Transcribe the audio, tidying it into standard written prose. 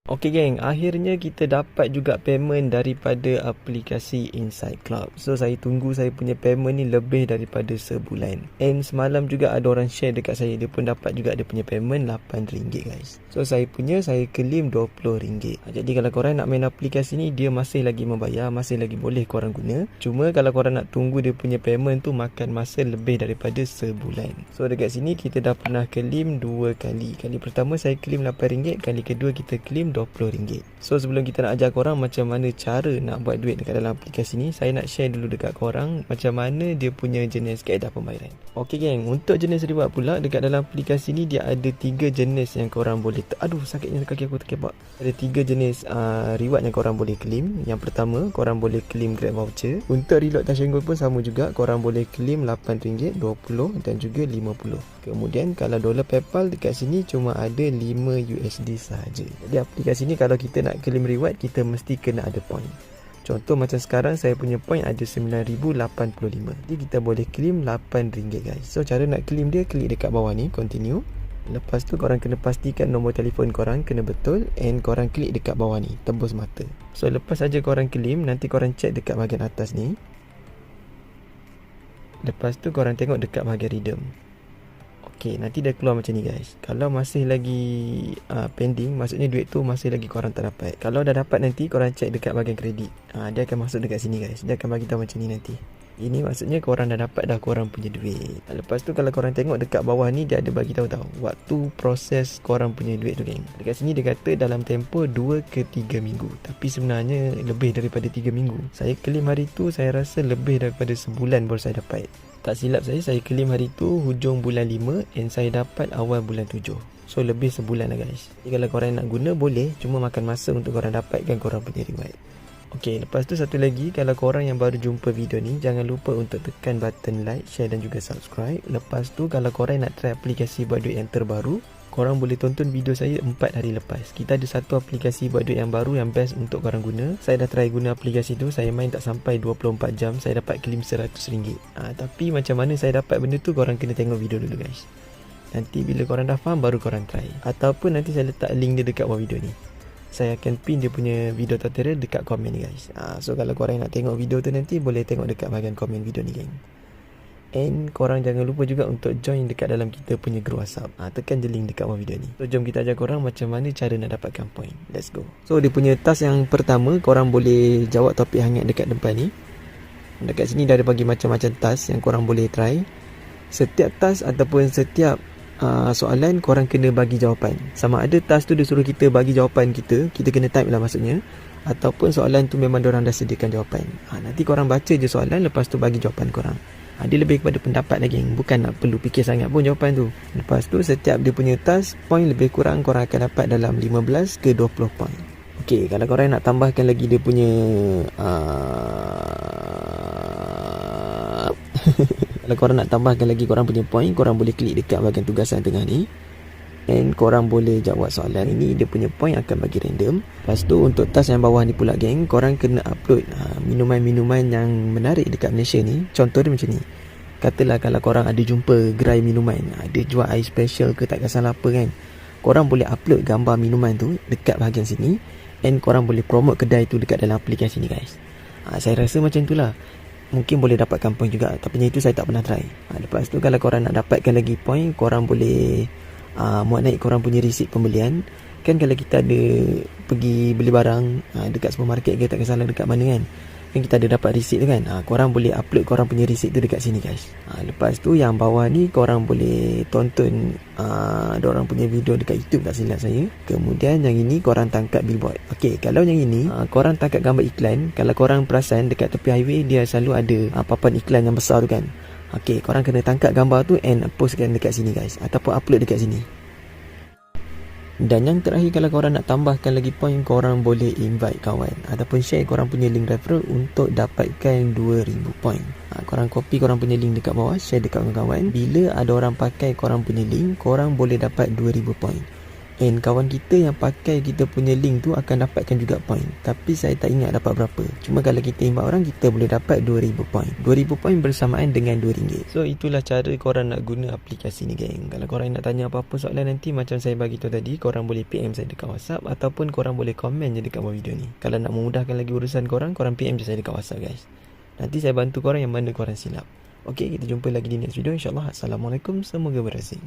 Okey geng, akhirnya kita dapat juga payment daripada aplikasi Inside Club. So saya tunggu saya punya payment ni lebih daripada sebulan. And semalam juga ada orang share dekat saya, dia pun dapat juga dia punya payment RM8 guys. So saya claim RM20. Jadi kalau korang nak main aplikasi ni, dia masih lagi membayar, masih lagi boleh korang guna. Cuma kalau korang nak tunggu dia punya payment tu makan masa lebih daripada sebulan. So dekat sini kita dah pernah claim 2 kali. Kali pertama saya claim RM8, kali kedua kita claim RM20. So sebelum kita nak ajar korang macam mana cara nak buat duit dekat dalam aplikasi ni, saya nak share dulu dekat korang macam mana dia punya jenis kaedah pembayaran. Okey geng, untuk jenis reward pula dekat dalam aplikasi ni dia ada 3 jenis yang korang boleh aduh sakitnya kaki aku terkebak. Ada 3 jenis reward yang korang boleh claim. Yang pertama, korang boleh claim Grab voucher. Untuk reload Tashengo pun sama juga, korang boleh claim RM8, 20 dan juga 50. Kemudian kalau dolar PayPal dekat sini cuma ada $5 sahaja. Jadi aplikasi ni kalau kita nak claim reward, kita mesti kena ada point. Contoh macam sekarang saya punya point ada 9,085. Jadi kita boleh claim RM8 guys. So cara nak claim dia, klik dekat bawah ni, continue. Lepas tu korang kena pastikan nombor telefon korang kena betul, and korang klik dekat bawah ni, tembus mata. So lepas saja korang claim, nanti korang check dekat bahagian atas ni. Lepas tu korang tengok dekat bahagian redeem. Okey, nanti dah keluar macam ni guys. Kalau masih lagi pending, maksudnya duit tu masih lagi korang tak dapat. Kalau dah dapat, nanti korang check dekat bahagian kredit. Dia akan masuk dekat sini guys. Dia akan bagi tahu macam ni nanti. Ini maksudnya korang dah dapat dah korang punya duit. Lepas tu kalau korang tengok dekat bawah ni, dia ada bagi tahu waktu proses korang punya duit tu geng. Dekat sini dia kata dalam tempoh 2 ke 3 minggu. Tapi sebenarnya lebih daripada 3 minggu. Saya claim hari tu saya rasa lebih daripada sebulan baru saya dapat. Tak silap saya claim hari tu hujung bulan 5 and saya dapat awal bulan 7. So lebih sebulan lah guys. Jadi kalau korang nak guna boleh, cuma makan masa untuk korang dapatkan korang punya reward. Okey, lepas tu satu lagi, kalau korang yang baru jumpa video ni, jangan lupa untuk tekan button like, share dan juga subscribe. Lepas tu kalau korang nak try aplikasi buat duit yang terbaru, korang boleh tonton video saya 4 hari lepas. Kita ada satu aplikasi buat duit yang baru yang best untuk korang guna. Saya dah try guna aplikasi tu, saya main tak sampai 24 jam, saya dapat claim RM100. Tapi macam mana saya dapat benda tu, korang kena tengok video dulu guys. Nanti bila korang dah faham, baru korang try. Ataupun nanti saya letak link dia dekat bawah video ni. Saya akan pin dia punya video tutorial dekat komen ni guys. So kalau korang nak tengok video tu nanti, boleh tengok dekat bahagian komen video ni geng. And korang jangan lupa juga untuk join dekat dalam kita punya group WhatsApp. Tekan je link dekat bawah video ni. So jom kita ajar korang macam mana cara nak dapatkan point. Let's go. So dia punya task yang pertama, korang boleh jawab topik hangat dekat depan ni. Dekat sini dah ada bagi macam-macam task yang korang boleh try. Setiap task ataupun setiap soalan korang kena bagi jawapan. Sama ada task tu dia suruh kita bagi jawapan kita kena type lah maksudnya, ataupun soalan tu memang diorang dah sediakan jawapan. Nanti korang baca je soalan, lepas tu bagi jawapan korang. Dia lebih kepada pendapat lagi, bukan nak perlu fikir sangat pun jawapan tu. Lepas tu setiap dia punya task, point lebih kurang korang akan dapat dalam 15 ke 20 point. Okey, kalau korang nak tambahkan lagi dia punya kalau korang nak tambahkan lagi korang punya point, korang boleh klik dekat bahagian tugasan tengah ni, and korang boleh jawab soalan ini. Dia punya point akan bagi random. Lepas tu untuk task yang bawah ni pula geng, korang kena upload minuman-minuman yang menarik dekat Malaysia ni. Contoh dia macam ni, katalah kalau korang ada jumpa gerai minuman, ada jual air special ke tak kisah apa kan, korang boleh upload gambar minuman tu dekat bahagian sini, and korang boleh promote kedai tu dekat dalam aplikasi ni guys. Saya rasa macam itulah, mungkin boleh dapatkan point juga, tapi yang itu saya tak pernah try. Lepas tu kalau korang nak dapatkan lagi point, korang boleh muat naik korang punya receipt pembelian. Kan kalau kita ada pergi beli barang dekat supermarket ke tak kisahlah dekat mana kan kita ada dapat receipt tu kan. Korang boleh upload korang punya receipt tu dekat sini guys. Lepas tu yang bawah ni korang boleh tonton diorang punya video dekat YouTube tak silap saya. Kemudian yang ini korang tangkap billboard. Okey, kalau yang ini korang tangkap gambar iklan. Kalau korang perasan dekat tepi highway dia selalu ada papan iklan yang besar tu kan. Okey, korang kena tangkap gambar tu and postkan dekat sini guys, ataupun upload dekat sini. Dan yang terakhir, kalau korang nak tambahkan lagi point, korang boleh invite kawan ataupun share korang punya link referral untuk dapatkan 2000 point. Korang copy korang punya link dekat bawah, share dekat kawan-kawan. Bila ada orang pakai korang punya link, korang boleh dapat 2000 point. And kawan kita yang pakai kita punya link tu akan dapatkan juga point. Tapi saya tak ingat dapat berapa. Cuma kalau kita invite orang, kita boleh dapat 2000 point. 2000 point bersamaan dengan RM2. So itulah cara korang nak guna aplikasi ni geng. Kalau korang nak tanya apa-apa soalan nanti, macam saya bagi tu tadi, korang boleh PM saya dekat WhatsApp, ataupun korang boleh komen je dekat bawah video ni. Kalau nak memudahkan lagi urusan korang, korang PM je saya dekat WhatsApp guys. Nanti saya bantu korang yang mana korang silap. Okay, kita jumpa lagi di next video insyaAllah. Assalamualaikum, semoga berhasil.